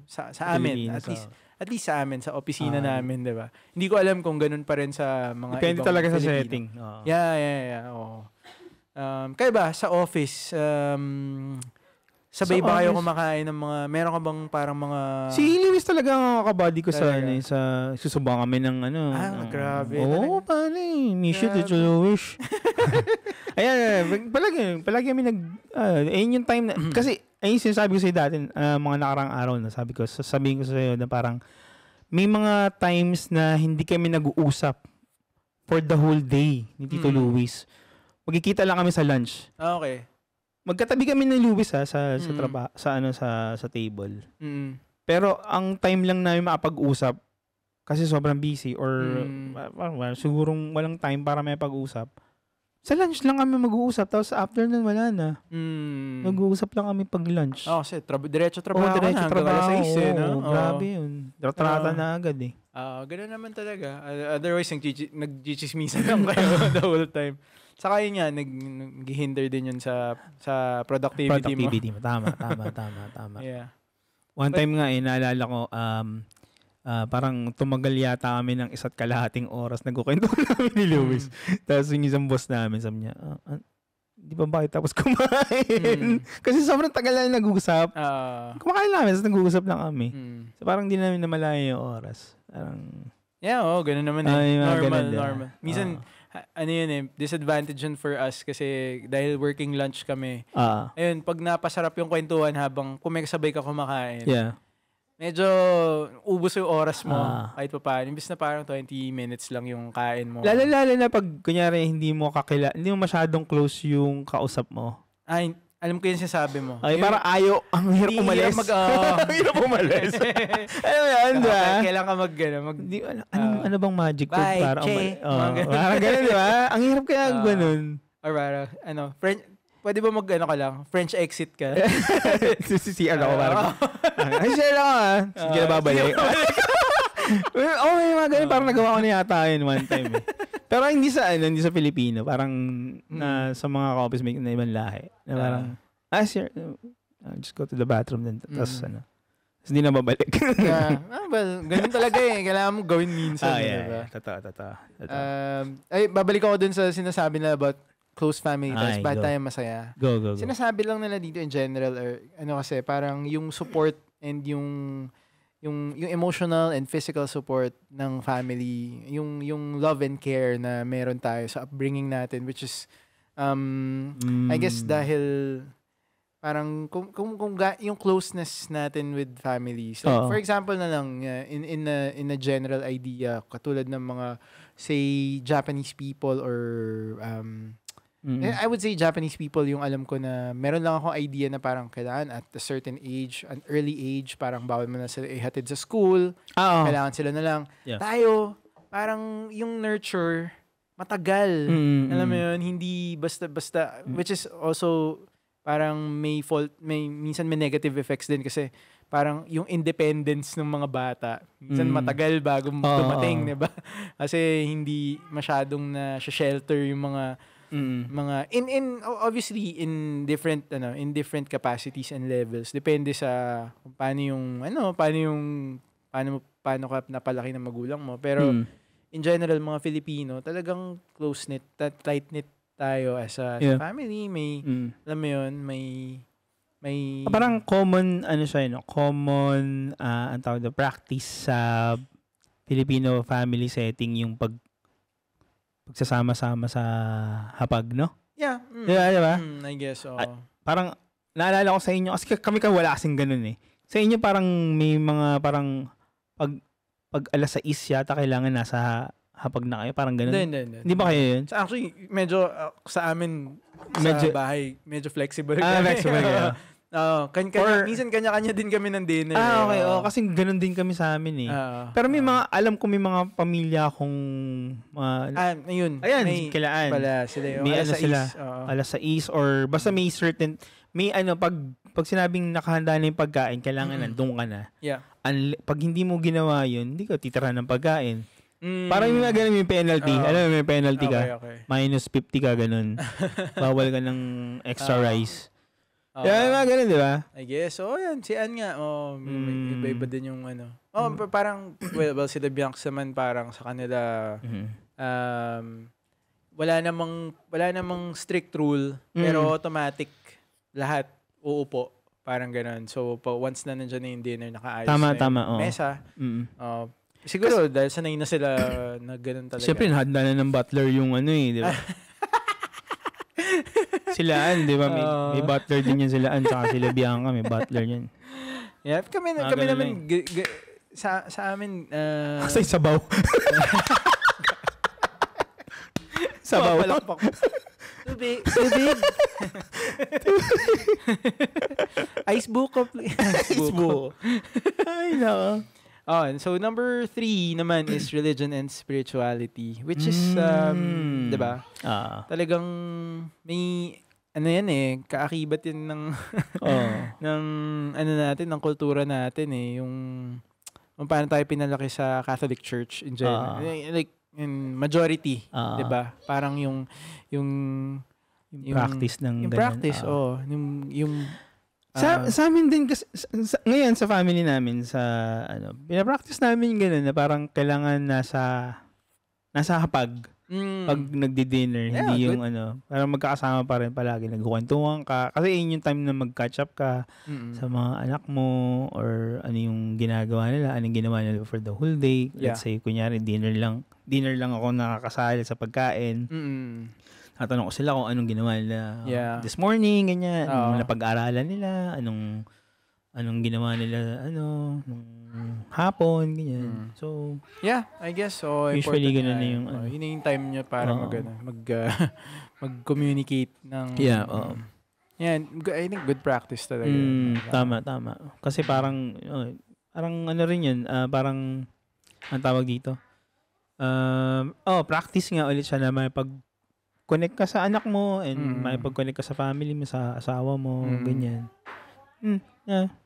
sa amin, at least sa amin, sa opisina namin, 'di ba? Hindi ko alam kung ganun pa rin sa mga
depende
ibang
talaga
Filipino.
Sa setting.
Yeah. Kaya ba sa office sabay ba kayo kumakain ng mga, meron ka bang parang mga...
Si Lewis talaga ang kabady ko sa susubang kami ng
grabe.
Paano miss you to Lewis. Ayan, palagi kami ayun yung time na, kasi, ayun sinasabi ko sa'yo dati, mga nakarang araw na, sabihin ko sa'yo na parang, may mga times na hindi kami nag-uusap for the whole day ni Tito Lewis. Magkikita lang kami sa lunch.
Okay.
Magkatabi kami ni Lewis sa table. Pero ang time lang namin makapag-usap kasi sobrang busy or sigurong walang time para may pag-usap. Sa lunch lang kami mag-uusap tapos after nun wala na. Mag-uusap lang kami pag lunch.
Kasi diretso trabaho na hanggang alas 6 no?
Grabe yun. Ratrata na agad
ganoon naman talaga. Otherwise nag-chichismisan lang kayo the whole time. Saka yun nga, nag-hinder din yun sa productivity mo.
Tama.
Yeah.
One time nga, naalala ko, parang tumagal yata kami ng 1.5 oras. Nagkukwento namin ni Lewis. Tapos yung isang boss namin, sabi niya, di ba bakit tapos kumain? Kasi sobrang tagal na nag-uusap. Kumakain namin, tapos nag-uusap lang kami. So parang di namin namalayo yung oras. Parang...
Yeah, ganun naman normal. Minsan, disadvantage yun for us kasi dahil working lunch kami. Ayun, pag napasarap yung kwentuhan habang kumikasabay ka kumakain.
Yeah.
medyo ubos yung oras mo kahit pa paano. Imbis na parang 20 minutes lang yung kain mo.
Lalo na pag kunyari hindi mo masyadong close yung kausap mo.
Ay, alam ko yung sinasabi mo.
Ay, parang ang hirap umalis. Ang hirap umalis. Alam mo yan, di ba?
Kailangan ka
ano bang magic word para umalis? Parang ganun, di ba? Ang hirap kaya ganun.
Or parang, pwede ba ka lang? French exit ka?
CR ako parang. Ay, share ako Sige na babalik. Okay, mga ganun. Parang nagawa ko na yata yun one time Pero hindi sa Filipino. Parang sa mga ka-office mate na ibang lahi. Na parang, sir, just go to the bathroom then. Tapos tapos hindi na babalik.
Ganun talaga Kailangan mo gawin minsan.
Yeah. Totoo.
Babalik ako dun sa sinasabi na about close family ties. Bad tayo masaya.
Go.
Sinasabi lang nila dito in general or kasi parang yung support and yung emotional and physical support ng family, yung love and care na meron tayo sa upbringing natin, which is I guess dahil parang kung yung closeness natin with families. Like, for example na lang in a general idea, katulad ng mga say Japanese people or I would say Japanese people yung alam ko na meron lang akong idea na parang kailangan at a certain age, an early age, parang bawal mo na sila ihatid sa school. Kailangan sila na lang. Yeah. Tayo, parang yung nurture, matagal. Alam mo yun, hindi basta-basta, which is also parang minsan may negative effects din kasi parang yung independence ng mga bata, minsan matagal bago dumating, diba? Kasi hindi masyadong na shelter yung mga obviously in different capacities and levels, depende sa kung paano ka napalaki ng magulang mo, pero in general mga Filipino talagang close-knit, tight-knit tayo as a family. May alam mo yun, may
parang common common ang tawag na practice sa Filipino family setting yung pagsasama-sama sa hapag, no?
Yeah.
Diba?
I guess,
parang, naalala ko sa inyo, kasi kami wala kasing ganun Sa inyo parang may mga parang, pag alas 6 yata, kailangan nasa hapag na kayo, parang ganun. Hindi ba kayo yun?
So actually, medyo, sa amin, sa bahay, medyo flexible.
Flexible kayo.
Minsan kanya-kanya din kami ng dinner.
Okay. Kasi ganun din kami sa amin Pero may alam ko may mga pamilya akong
ayun.
Ayan, kailaan.
Pala sila yung
may
alas 6.
Alas 6 or basta may certain, pag sinabing nakahanda na yung pagkain, kailangan nandun ka na.
Yeah.
Pag hindi mo ginawa yun, hindi ka titirahan ng pagkain. Parang yung ganun yung penalty. Alam mo, may penalty ka.
Okay.
Minus 50 ka, ganun. Bawal ka ng extra rice. Mga ganun, di ba?
I guess. Yan. Si Ann nga. Iba-iba din yung parang, well, si The Biancs naman parang sa kanila, wala namang strict rule, pero automatic, lahat uupo. Parang ganun. So, once na nandiyan na yung dinner, nakaayos na yung mesa. Siguro, dahil sanay na sila na ganun talaga.
Siyempre, handa na ng butler yung di ba? Silaan, di ba? May butler din yan silaan. Tsaka sila Bianca, may butler yan.
Yeah, kami naman, sa amin,
Kasi sabaw. Sabaw.
Tubig. Ice buko, please. Ice buko.
Ay, nako.
So number 3 naman is religion and spirituality, which is, di ba? Talagang may, kaakibat yun ng, ng kultura natin yung paano tayo pinalaki sa Catholic Church in general. Like, in majority, di ba? Parang yung
practice ng
yung practice, yung
sa amin din kasi ngayon sa family namin sa pina-practice namin yung gano'n na parang kailangan nasa hapag pag nagdi-dinner, hindi yung parang magkakasama pa rin palagi, nagkukwentuhan ka kasi yun yung time na mag-catch up ka sa mga anak mo or ano yung ginagawa nila, anong ginawa nila for the whole day. Let's say kunyari dinner lang ako nakakasali sa pagkain. Tatanong ko sila kung anong ginawa nila this morning, ganyan. Anong napag-aralan nila, anong anong ginawa nila, nung hapon, ganyan. So,
yeah, I guess so.
Usually ganun na yung
yun yung time niya para mag-communicate ng
yeah,
yeah, I think good practice talaga.
Tama. Kasi parang ano rin yun, parang ang tawag dito. Practice nga ulit siya na may pag-connect ka sa anak mo and may pag-connect ka sa family mo, sa asawa mo, ganyan.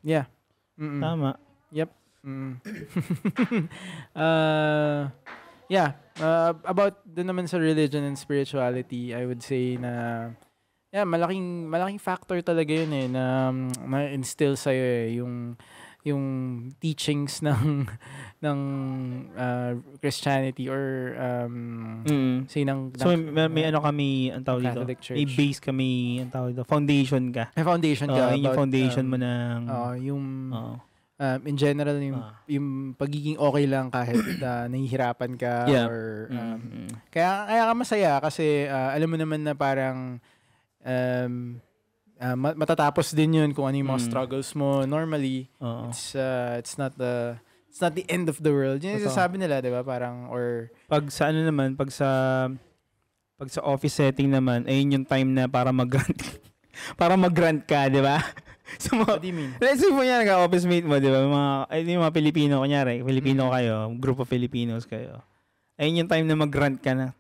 Yeah.
Tama.
Yep. About doon naman sa religion and spirituality, I would say na malaking factor talaga yun na ma-instill sa'yo yung teachings ng Christianity or say
so may ano kami ang tawag dito, may base kami ang tawag dito, foundation ka.
May foundation ka.
Yung foundation mo ng
in general yung pagiging okay lang kahit nahihirapan ka or kaya ka masaya kasi alam mo naman na parang matatapos din yun kung ano yung mga struggles mo. Normally, it's not the end of the world. Yun yung sasabi nila, di ba? Parang, or
pag sa ano naman, pag sa office setting naman, ayun yung time na para mag-grant ka, di ba? So,
what do you mean?
Let's say po yan, office mate mo, di ba? Yung mga Pilipino, kunyari, Filipino kayo, group of Filipinos kayo. Ayun yung time na mag-grant ka na,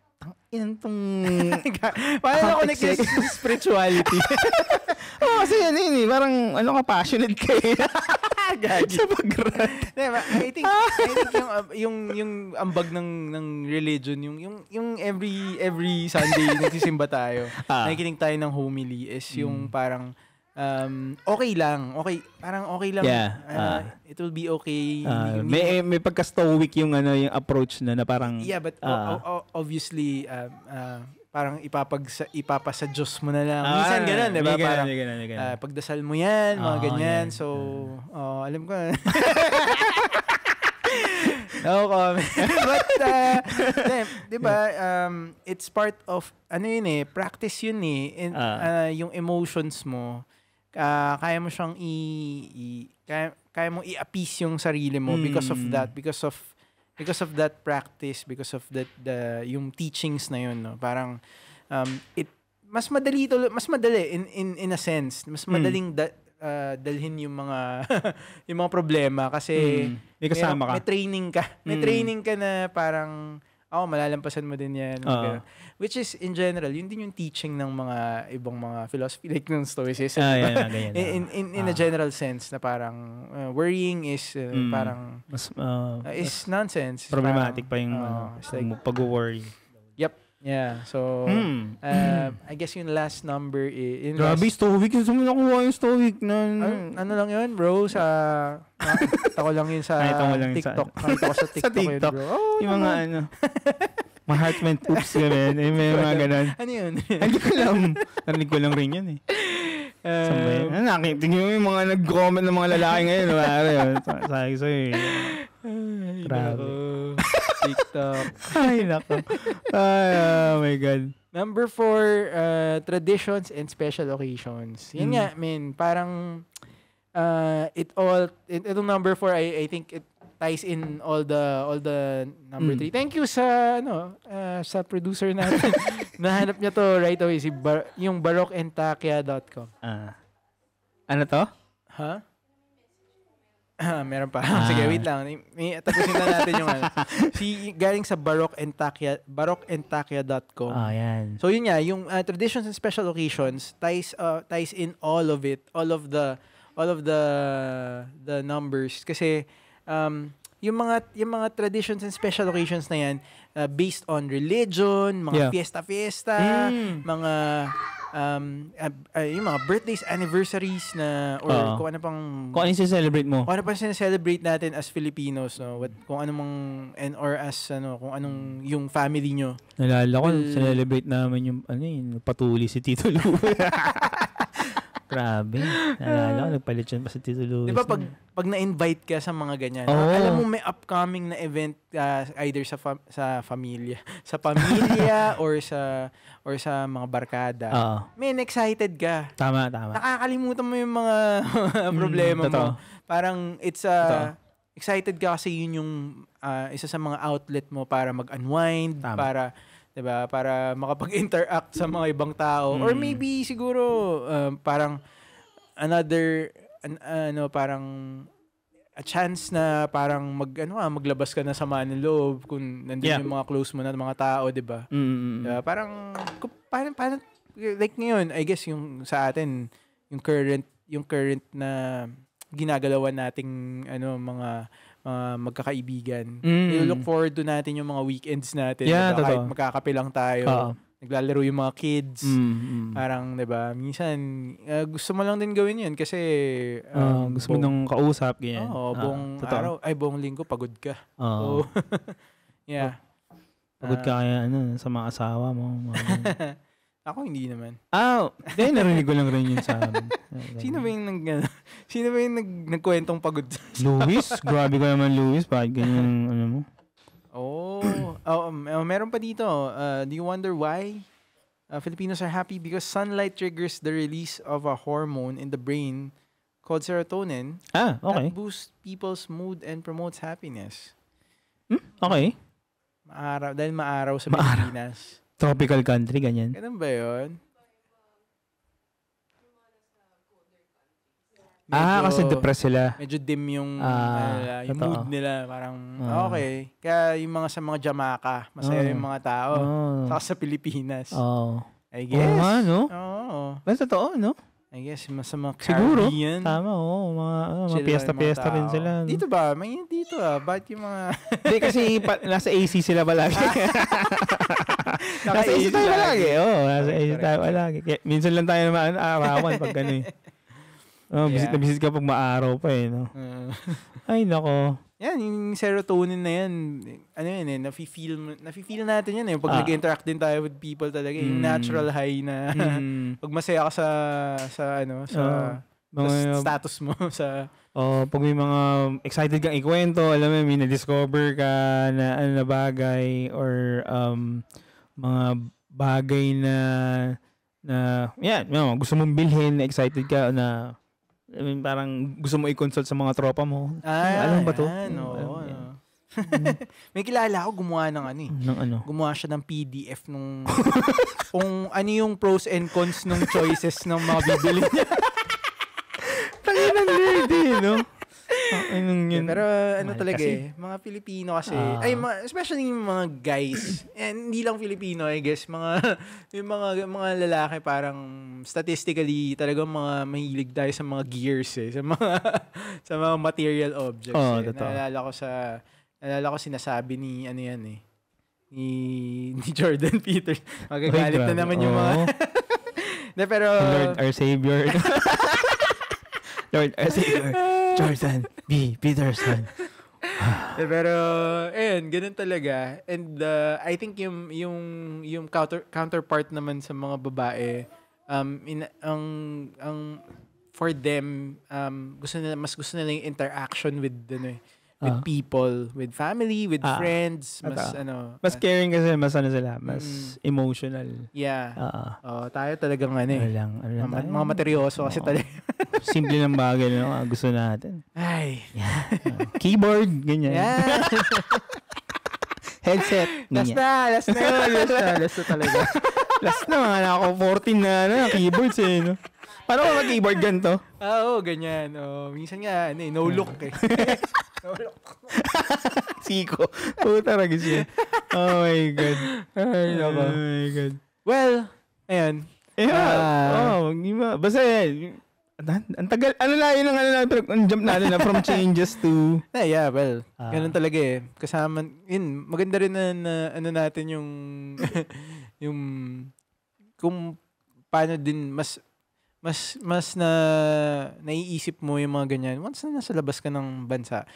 paano connect sa spirituality?
Kasi yun parang passionate ka sa pag-rant.
I think yung ambag ng religion, yung every Sunday nagsisimba tayo, nakikinig tayo ng homily is yung parang okay lang.
Yeah.
It will be okay.
May pagka-stoic yung approach na parang
but obviously parang ipapasa Diyos mo na lang. Minsan ganun, 'di ba? Parang pagdasal mo 'yan, mga ganyan. So, alam ko. No comment. But, di ba, it's part of, practice yun yung emotions mo, kaya mo siyang kaya mo i-appease yung sarili mo because of that practice, because of yung teachings na yun, no? Parang, mas madali in a sense, mas madaling dalhin yung mga problema kasi
may kasama ka.
May training ka na parang malalampasan mo din yan. Which is in general, yun din yung teaching ng mga ibang mga philosophy like ng Stoicism. In a general sense na parang worrying is parang is nonsense.
Problematic pa yung pag-worry.
Yep. Yeah, so I guess yung last number is
grabe, Stoic. Saan mo nakuha yung Stoic?
Ano lang yun, bro? Nakita ko lang yun sa TikTok. Nakita ko sa TikTok. Yun, bro.
Yung mga mga heartment oops kami. May mga ganun.
Ano yun?
Hindi ko alam. Narinig ko lang rin yun Tingnan mo yung mga nag-comment ng mga lalaki ngayon. Sabi ko sa'yo grabe.
TikTok.
Ay, nako. Oh my God.
Number 4, traditions and special occasions. Yan nga, parang itong number 4, I think it ties in all the number 3. Thank you sa producer natin. Nahanap niya to right away, yung baroqueandtakia.com.
Ano to?
Huh? Meron pa. Sige, wait lang. Tapusin na natin yung galing sa baroqueandtakia.com.
Yan.
So yun nga, yung traditions and special occasions ties in all of it, all of the numbers kasi yung mga traditions and special occasions na yan based on religion, mga fiesta, mga yung mga birthdays, anniversaries na or kung ano yung
celebrate mo.
Kung ano pa celebrate natin as Filipinos, no? Kung ano mang or as kung anong yung family nyo.
Nalala ko, celebrate namin yung patuli si Tito Lu. Grabe. Naalala ko, nagpalit yun pa si Tito Luis.
Di ba pag na-invite ka sa mga ganyan, alam mo may upcoming na event either sa pamilya or sa mga barkada. Man, excited ka.
Tama.
Nakakalimutan mo yung mga problema mo. Parang excited ka kasi yun yung isa sa mga outlet mo para mag-unwind, para 'di ba, para makapag-interact sa mga ibang tao or maybe siguro parang parang a chance na parang maglabas ka na sama ng loob kung nandiyan yung mga close mo na mga tao, 'di ba? Diba? Parang paano like ngayon, I guess yung sa atin yung current na ginagalawan nating mga magkakaibigan. I-look forward to natin yung mga weekends natin. Kahit magkakape lang tayo. Naglalaro yung mga kids. Parang, 'di ba? Minsan gusto mo lang din gawin 'yun kasi
gusto mo nang kausap ganyan.
Buong araw, buong linggo pagod ka. Yeah.
Pagod ka kaya sa mga asawa mo.
Ako hindi naman.
Narinig ko lang rin yun sa amin.
Sino ba yung nagkwentong pagod?
Luis? Grabe ka naman, Luis. Bakit ganyan mo?
Meron pa dito. Do you wonder why Filipinos are happy? Because sunlight triggers the release of a hormone in the brain called serotonin.
Okay.
That boosts people's mood and promotes happiness.
Okay.
Dahil maaraw sa Pilipinas.
Tropical country, ganyan.
Ganun ba yun?
Kasi depressed sila.
Medyo dim yung mood nila. Parang, okay. Kaya yung mga sa mga Jamaica, masaya yung mga tao. Saka sa Pilipinas. I guess.
Mas totoo, no?
I guess, sa mga
siguro.
Caribbean.
Tama, mga piyesta-piyesta rin sila.
Dito ba? May dito Ba't yung mga...
Hindi, kasi nasa AC sila palagi. Nasa AC tayo palagi. Nasa AC tayo palagi. Minsan lang tayo naman arawan pag gano'n. Visit ka pag maaraw pa no? Ay, nako.
Yan, yung serotonin na yan, nafe-feel natin yan pag nag-interact din tayo with people talaga, yung natural high na pag masaya ka sa status mo sa
pag may mga excited kang ikwento, alam mo, may na-discover ka na bagay or mga bagay na gusto mong bilhin, excited ka na parang gusto mo i-consult sa mga tropa mo. Alam ba to?
May kilala ako gumawa ng Gumawa siya ng PDF nung kung ano yung pros and cons nung choices ng mga bibili niya.
Tanginan nerdy, no?
Pero talaga mga Pilipino kasi, especially yung mga guys, and hindi lang Filipino, I guess, yung mga lalaki parang statistically talagang mga mahilig tayo sa mga gears sa mga material objects. Naalala ko sinasabi ni ni Jordan Peters. Magagalit na naman yung mga pero
Lord our Savior. Lord our Savior. Jordan B. Peterson.
Pero ganun talaga. And I think yung counterpart naman sa mga babae, for them, mas gusto nila yung interaction with people, with family, with friends,
mas caring kasi, mas emotional.
Yeah. Tayo talagang mga materyoso kasi talaga.
Simple ng bagay na gusto natin.
Ay.
Keyboard, ganyan.
Yeah.
Headset.
Last na talaga.
Last na, mga nako 14 na keyboards no? Paano ba mag-keyboard ganito?
Ganyan. Minsan nga, no look No look.
Siko. Puta ragis siya. Oh my God. Ay, nako. Oh my God.
Well, ayan.
Basta ang tagal, jump natin na from changes to...
ganun talaga Kasama, maganda rin na natin yung yung kung paano din mas naiisip mo yung mga ganyan once na nasa labas ka ng bansa.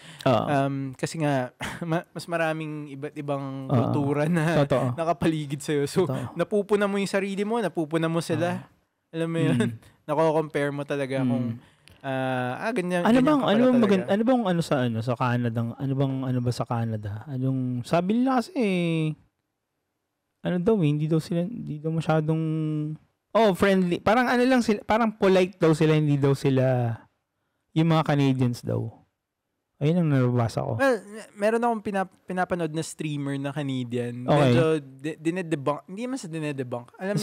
Kasi nga mas maraming iba't ibang kultura na nakapaligid sa'yo. So, napupuna mo yung sarili mo, napupuna mo sila. Alam mo yun? nako-compare mo talaga kung ganyan.
Ano bang sa Canada? Ano ba sa Canada? Anong sabi nila kasi hindi daw masyadong friendly. Parang lang sila, parang polite daw sila, hindi daw sila yung mga Canadians daw. Ayun ang nabasa ko.
Well, meron akong pinapanood na streamer na Canadian.
Okay.
Medyo dinedebunk. Hindi man sa dinedebunk. Alam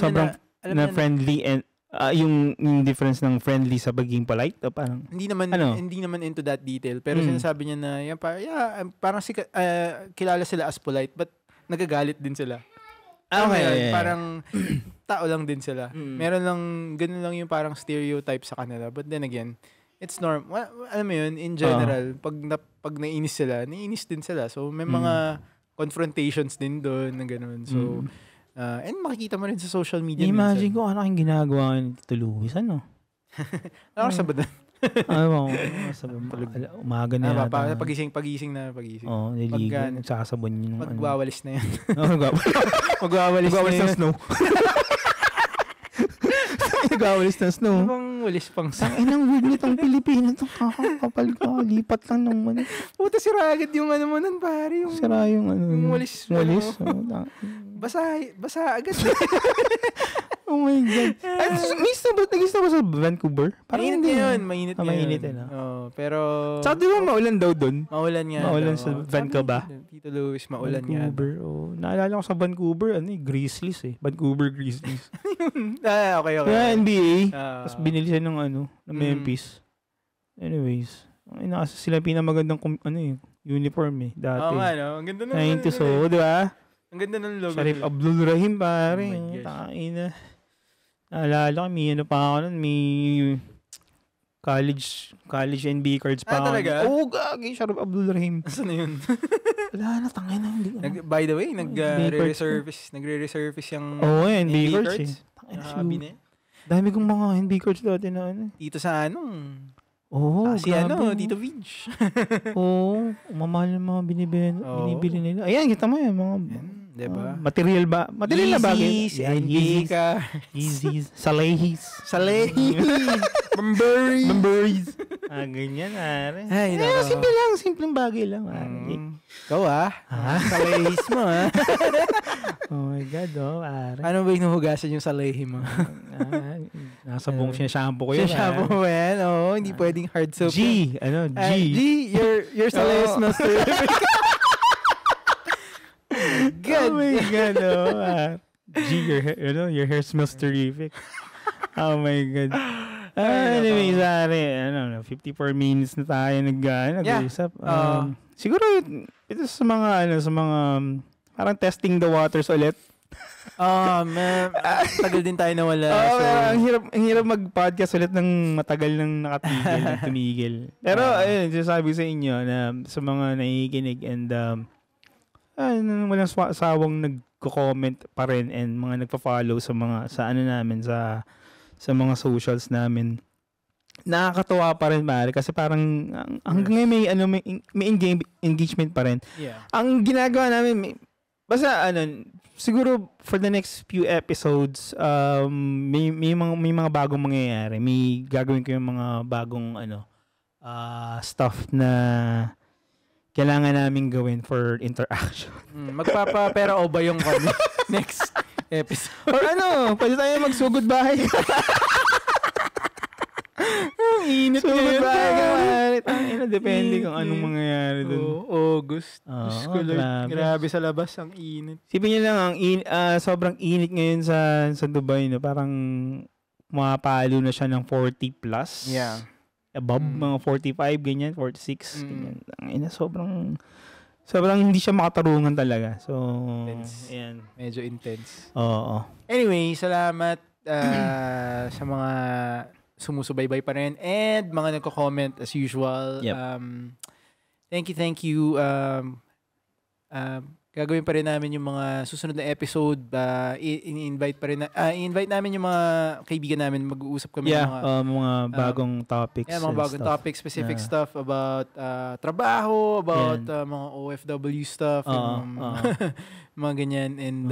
na friendly and yung difference ng friendly sa pagiging polite o parang
hindi naman into that detail, pero sinasabi niya na parang kilala sila as polite but nagagalit din sila.
Okay.
Parang tao lang din sila. Meron lang ganun lang yung parang stereotype sa kanila, but then again, it's normal. Alam mo yun, in general, pag nainis din sila. So may mga confrontations din doon na ganun. So and makikita mo rin sa social media.
Imagine ko ano yung ginagawa ni Tito Luis, ano?
Ako sa badan.
Umaga na yata.
Pagising na.
Oo, niligo. Nagsasabon yun.
Magwawalis na yan.
Magwawalis ng snow. Nagwawalis ng snow.
Ano bang walis pang snow?
Ang weird nitong Pilipino. Itong kakakapal ka. Lipat lang ng mani.
Puta, sira agad yung ano mo nun, pare.
Sira yung
yung walis.
Walis.
Basa agad.
Oh my God. Nagis na ba sa Vancouver?
Parang mainit yun.
Mainit yun.
Pero...
Saka di ba maulan daw dun?
Maulan nga.
Maulan sa Vancouver.
Tito Luis, maulan nga.
Vancouver. Naalala ko sa Vancouver, Grizzlies Vancouver Grizzlies.
Okay.
Yeah, NBA. Tapos binili siya ng Memphis. Anyways. Sila pinamagandang uniform dati.
Ang ganda ng
90s, di ba?
Ang ganda ng logo.
Sharif Abdul Rahim, pare. Taina. Naalala ko, may may college NBA cards pa.
Talaga?
Oo, gagi, Sharif Abdul Rahim.
Saan na yun?
Wala na, tangin na.
By the way, nagre-resurface yung
NBA cards.
Nakabi na yun.
Dami kong mga NBA cards dati na
Dito sa Tito Vince.
Mamahal yung mga binibili nila. Ayan, kita mo yan, mga
diba?
Material na bagay.
Yeezys.
Salehis. Bamburies. Ganyan, are. Simpleng bagay lang.
Ikaw, Salehis mo,
Oh my God, are.
Ano ba inuhugasan yung salehi mo?
Nasa buong shampoo ko yun.
Shampoo mo yan? Hindi pwedeng hard soap.
G,
your Salehis smells terrific.
Good. Oh my God, G, your hair smells terrific. Oh my God. Anyway, sorry, 54 minutes na tayo nag-uusap. Siguro, ito sa mga, parang testing the waters ulit.
Tagal din tayo nawala.
Ang hirap mag-podcast ulit ng matagal nang tumigil. Pero, ayun, sasabi sa inyo na sa mga nakikinig and walang sawang nagko-comment pa rin and mga nagpa-follow sa namin sa mga socials namin. Nakakatuwa pa rin pare kasi parang hanggang ngayon may engagement pa rin.
Yeah.
Ang ginagawa namin basta siguro for the next few episodes may mga bagong mangyayari. May gagawin ko yung mga bagong stuff na kailangan namin gawin for interaction.
Magpapapera o ba yung next episode?
Or pwede tayo magsugod bahay. Init sugod bahay. Depende kung anong mangyayari dun.
August. Grabe sa labas, ang init.
Sipin nyo lang, sobrang init ngayon sa Dubai. Parang mapalo na siya ng 40 plus.
Yeah.
Above mga 45, ganyan, 46, ganyan. Sobrang hindi siya makatarungan talaga. So, ayan.
Medyo intense.
Oo.
Anyway, salamat sa mga sumusubaybay pa rin and mga nagko-comment as usual.
Yep.
Thank you. gagawin pa rin namin yung mga susunod na episode. I-invite namin yung mga kaibigan namin. Mag-uusap kami ng
mga bagong topics.
Mga bagong topics, specific stuff about trabaho, about mga OFW stuff, mga ganyan. And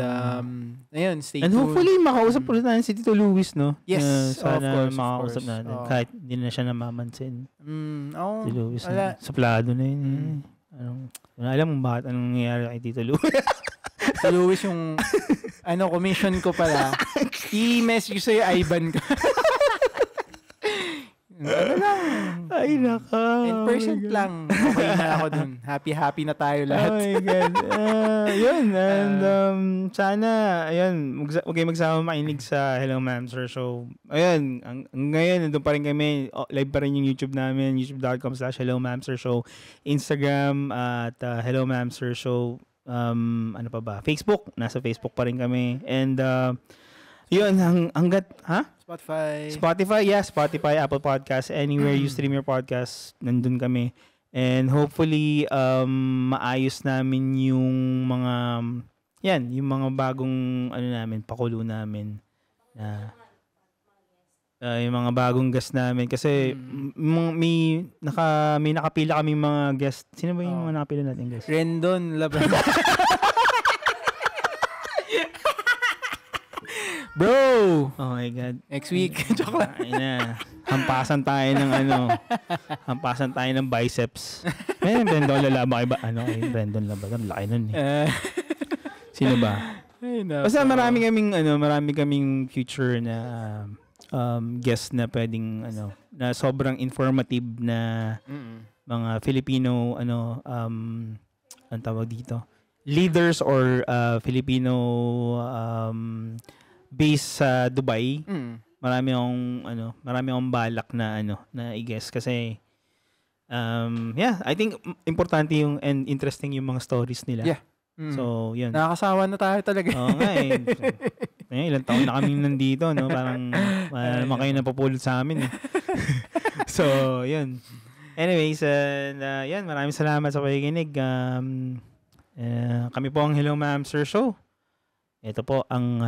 ayun, stay tuned.
And hopefully, makausap ulit natin si Tito Luis, no?
Yes,
sana makausap natin. Kahit hindi na siya namamansin. Si Luis, suplado na yun. Alam mo bakit anong nangyayari kay Tito Luis?
Si Luis yung commission ko pala. I-message sa'yo, Ivan ka.
Ay, naka.
10% lang. Okay na ako dun. Happy na tayo lahat.
Oh my God. Yun. And sana, ayun, huwag kayo magsama makinig sa Hello Ma'am Sir Show. Ayun, ngayon, nandun pa rin kami. Live pa rin yung YouTube namin, youtube.com/Hello Ma'am Sir Show. Instagram at Hello Ma'am Sir Show. Ano pa ba? Facebook. Nasa Facebook pa rin kami. And, yun, hanggat, Spotify, Apple Podcasts, anywhere you stream your podcast, nandun kami. And hopefully, maayos namin yung mga, yung mga bagong, pakulo namin. Yung mga bagong guest namin. Kasi, may nakapila kami mga guest. Sino ba yung mga nakapila natin guest?
Rendon Laban. Bro!
Oh my God.
Next week. Joke lang.
Hampasan tayo ng biceps. Brandon Lalaba. Brandon Lalaba. Laki nun eh. Sino ba? Basta marami kaming future na guest na pwedeng na sobrang informative na mga Filipino ang tawag dito, leaders or Filipino based sa Dubai. Marami akong balak na i-guess kasi I think importante yung and interesting yung mga stories nila.
Yeah.
So, yun.
Nakakasawa na tayo talaga.
Oo nga eh. Ilang taon na kami nandito, no? Parang wala naman kayo napapulot sa amin eh. So, yun. Anyways, yan, maraming salamat sa pakikinig. Kami po ang Hello Ma'am Sir Show. Ito po ang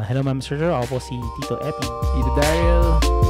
Hello Ma'am Sir Show. Ako po si Tito Epi.
Tito Daryl.